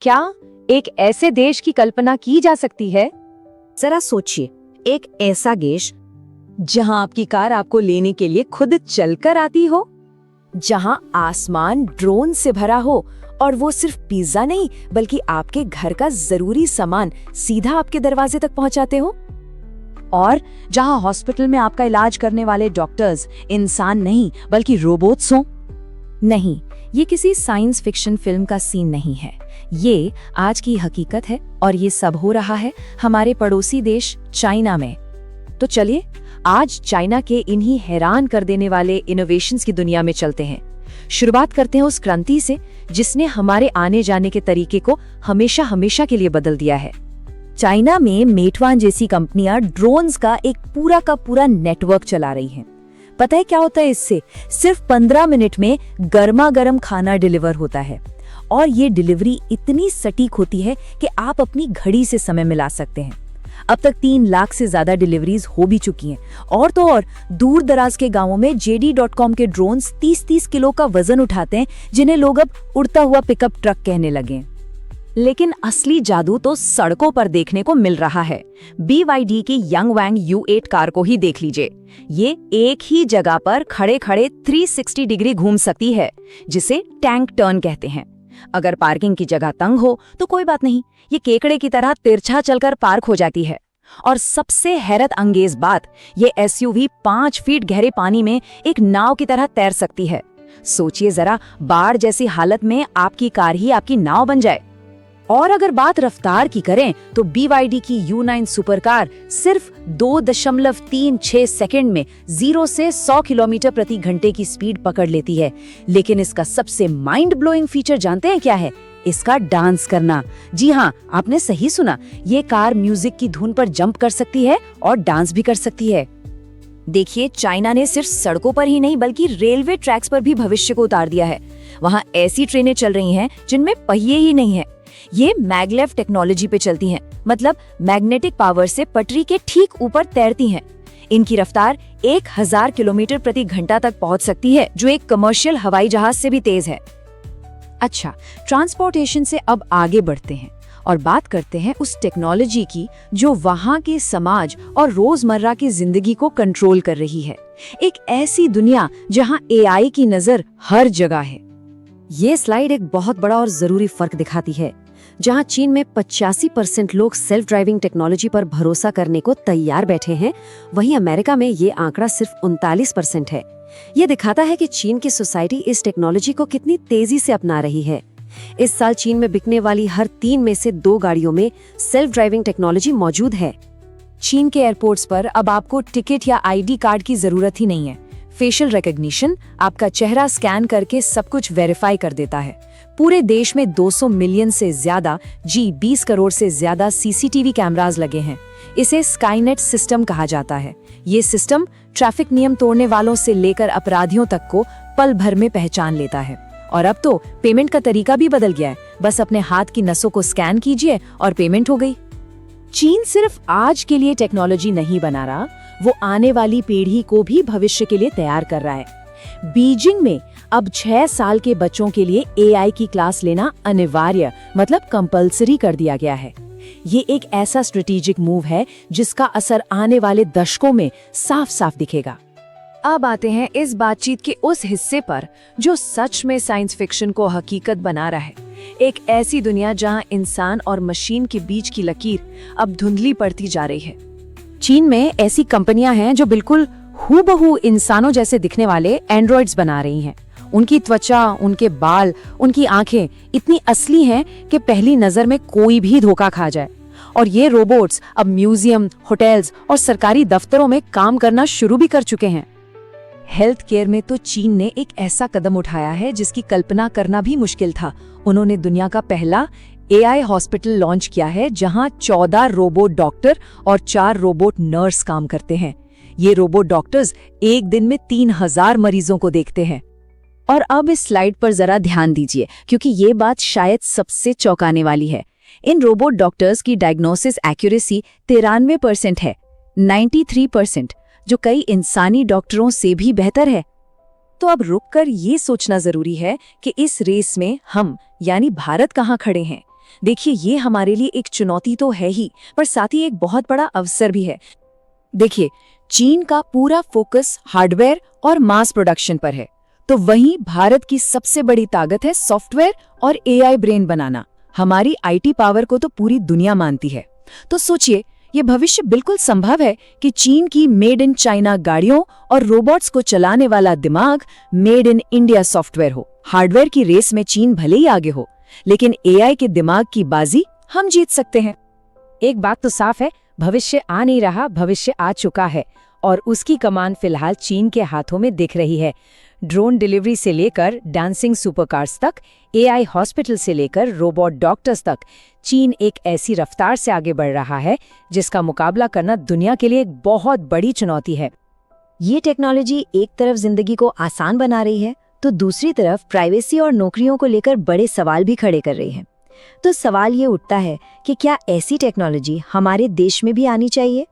क्या एक ऐसे देश की कल्पना की जा सकती है? जरा सोचिए, एक ऐसा देश जहां आपकी कार आपको लेने के लिए खुद चलकर आती हो, जहां आसमान ड्रोन से भरा हो और वो सिर्फ पिज्जा नहीं बल्कि आपके घर का जरूरी सामान सीधा आपके दरवाजे तक पहुंचाते हो, और जहां हॉस्पिटल में आपका इलाज करने वाले डॉक्टर्स इंसान नहीं बल्कि रोबोट्स हों। नहीं, ये किसी साइंस फिक्शन फिल्म का सीन नहीं है। ये आज की हकीकत है और ये सब हो रहा है हमारे पड़ोसी देश चाइना में। तो चलिए आज चाइना के इन्हीं हैरान कर देने वाले इनोवेशंस की दुनिया में चलते हैं। शुरुआत करते हैं उस क्रांति से जिसने हमारे आने जाने के तरीके को हमेशा हमेशा के लिए बदल दिया है। चाइना में मेटवान जैसी कंपनियां ड्रोन्स का एक पूरा का पूरा नेटवर्क चला रही हैं। पता है क्या होता है इससे? सिर्फ 15 मिनट में गर्मा गर्म खाना डिलीवर होता है और ये डिलीवरी इतनी सटीक होती है कि आप अपनी घड़ी से समय मिला सकते हैं। अब तक 3 लाख से ज्यादा डिलीवरीज हो भी चुकी हैं। और तो और दूर दराज के गांवों में JD.com के ड्रोन्स 30-30 किलो का वजन उठाते हैं, जिन्हें लोग अब उड़ता हुआ पिकअप ट्रक कहने लगे। लेकिन असली जादू तो सड़कों पर देखने को मिल रहा है। BYD की Yangwang U8 कार को ही देख लीजिए। ये एक ही जगह पर खड़े खड़े 360 डिग्री घूम सकती है, जिसे टैंक टर्न कहते हैं। अगर पार्किंग की जगह तंग हो तो कोई बात नहीं, ये केकड़े की तरह तिरछा चलकर पार्क हो जाती है। और सबसे हैरत अंगेज बात, ये SUV 5 फीट गहरे पानी में एक नाव की तरह तैर सकती है। सोचिए जरा, बाढ़ जैसी हालत में आपकी कार ही आपकी नाव बन जाए। और अगर बात रफ्तार की करें तो BYD की U9 सुपर कार सिर्फ 2.36 सेकंड में 0 से 100 किलोमीटर प्रति घंटे की स्पीड पकड़ लेती है। लेकिन इसका सबसे माइंड ब्लोइंग फीचर जानते हैं क्या है? इसका डांस करना। जी हाँ, आपने सही सुना, ये कार म्यूजिक की धुन पर जंप कर सकती है और डांस भी कर सकती है। देखिए, चाइना ने सिर्फ सड़कों पर ही नहीं बल्कि रेलवे ट्रैक्स पर भी भविष्य को उतार दिया है। वहाँ ऐसी ट्रेनें चल रही हैं जिनमें पहिए ही नहीं है। ये मैगलेव टेक्नोलॉजी पे चलती हैं, मतलब मैग्नेटिक पावर से पटरी के ठीक ऊपर तैरती हैं। इनकी रफ्तार 1000 किलोमीटर प्रति घंटा तक पहुंच सकती है, जो एक कमर्शियल हवाई जहाज से भी तेज है। अच्छा, ट्रांसपोर्टेशन से अब आगे बढ़ते हैं और बात करते हैं उस टेक्नोलॉजी की जो वहां के समाज और रोजमर्रा की जिंदगी को कंट्रोल कर रही है। एक ऐसी दुनिया जहां AI की नजर हर जगह है। ये स्लाइड एक बहुत बड़ा और जरूरी फर्क दिखाती है। जहां चीन में 85% लोग सेल्फ ड्राइविंग टेक्नोलॉजी पर भरोसा करने को तैयार बैठे हैं, वहीं अमेरिका में ये आंकड़ा सिर्फ 39% है। ये दिखाता है कि चीन की सोसाइटी इस टेक्नोलॉजी को कितनी तेजी से अपना रही है। इस साल चीन में बिकने वाली हर 3 में से 2 गाड़ियों में सेल्फ ड्राइविंग टेक्नोलॉजी मौजूद है। चीन के एयरपोर्ट्स पर अब आपको टिकट या ID कार्ड की जरूरत ही नहीं है। फेशियल रिकॉग्निशन आपका चेहरा स्कैन करके सब कुछ वेरीफाई कर देता है। पूरे देश में 200 मिलियन से ज्यादा 20 करोड़ से ज्यादा CCTV कैमरास लगे हैं। इसे स्काईनेट सिस्टम कहा जाता है। ये सिस्टम ट्रैफिक नियम तोड़ने वालों से लेकर अपराधियों तक को पल भर में पहचान लेता है। और अब तो पेमेंट का तरीका भी बदल गया है। बस अपने हाथ की नसों को स्कैन कीजिए और पेमेंट हो गई। चीन सिर्फ आज के लिए टेक्नोलॉजी नहीं बना रहा, वो आने वाली पीढ़ी को भी भविष्य के लिए तैयार कर रहा है। बीजिंग में अब 6 साल के बच्चों के लिए AI की क्लास लेना अनिवार्य, मतलब कंपल्सरी कर दिया गया है। ये एक ऐसा स्ट्रेटेजिक मूव है जिसका असर आने वाले दशकों में साफ साफ दिखेगा। अब आते हैं इस बातचीत के उस हिस्से पर जो सच में साइंस फिक्शन को हकीकत बना रहा है। एक ऐसी दुनिया जहां इंसान और मशीन के बीच की लकीर अब धुंधली पड़ती जा रही है। चीन में ऐसी कंपनियां हैं जो बिल्कुल हूबहू इंसानों जैसे दिखने वाले एंड्रॉइड्स बना रही हैं। उनकी त्वचा, उनके बाल, उनकी आंखें इतनी असली हैं कि पहली नजर में कोई भी धोखा खा जाए। और ये रोबोट्स अब म्यूजियम, होटल्स और सरकारी दफ्तरों में काम करना शुरू भी कर चुके हैं। हेल्थ केयर में तो चीन ने एक ऐसा कदम उठाया है जिसकी कल्पना करना भी मुश्किल था। उन्होंने दुनिया का पहला AI हॉस्पिटल लॉन्च किया है जहां 14 रोबोट डॉक्टर और 4 रोबोट नर्स काम करते हैं। ये रोबोट डॉक्टर्स एक दिन में 3000 मरीजों को देखते हैं। और अब इस स्लाइड पर जरा ध्यान दीजिए, क्योंकि ये बात शायद सबसे चौंकाने वाली है। इन रोबोट डॉक्टर्स की डायग्नोसिस एक्यूरेसी 93% है, 93%, जो कई इंसानी डॉक्टरों से भी बेहतर है। तो अब रुककर ये सोचना जरूरी है कि इस रेस में हम यानी भारत कहाँ खड़े हैं। देखिए, ये हमारे लिए एक चुनौती तो है ही, पर साथ ही एक बहुत बड़ा अवसर भी है। देखिए, चीन का पूरा फोकस हार्डवेयर और मास प्रोडक्शन पर है, तो वहीं भारत की सबसे बड़ी ताकत है सॉफ्टवेयर और एआई ब्रेन बनाना। हमारी आईटी पावर को तो पूरी दुनिया मानती है। तो सोचिए, ये भविष्य बिल्कुल संभव है कि चीन की मेड इन चाइना गाड़ियों और रोबोट्स को चलाने वाला दिमाग मेड इन इंडिया सॉफ्टवेयर हो। हार्डवेयर की रेस में चीन भले ही आगे हो, लेकिन एआई के दिमाग की बाजी हम जीत सकते हैं। एक बात तो साफ है, भविष्य आ नहीं रहा, भविष्य आ चुका है और उसकी कमान फिलहाल चीन के हाथों में दिख रही है। ड्रोन डिलीवरी से लेकर डांसिंग सुपरकार्स तक, एआई हॉस्पिटल से लेकर रोबोट डॉक्टर्स तक, चीन एक ऐसी रफ्तार से आगे बढ़ रहा है जिसका मुकाबला करना दुनिया के लिए एक बहुत बड़ी चुनौती है। ये टेक्नोलॉजी एक तरफ जिंदगी को आसान बना रही है, तो दूसरी तरफ प्राइवेसी और नौकरियों को लेकर बड़े सवाल भी खड़े कर रही है। तो सवाल ये उठता है कि क्या ऐसी टेक्नोलॉजी हमारे देश में भी आनी चाहिए?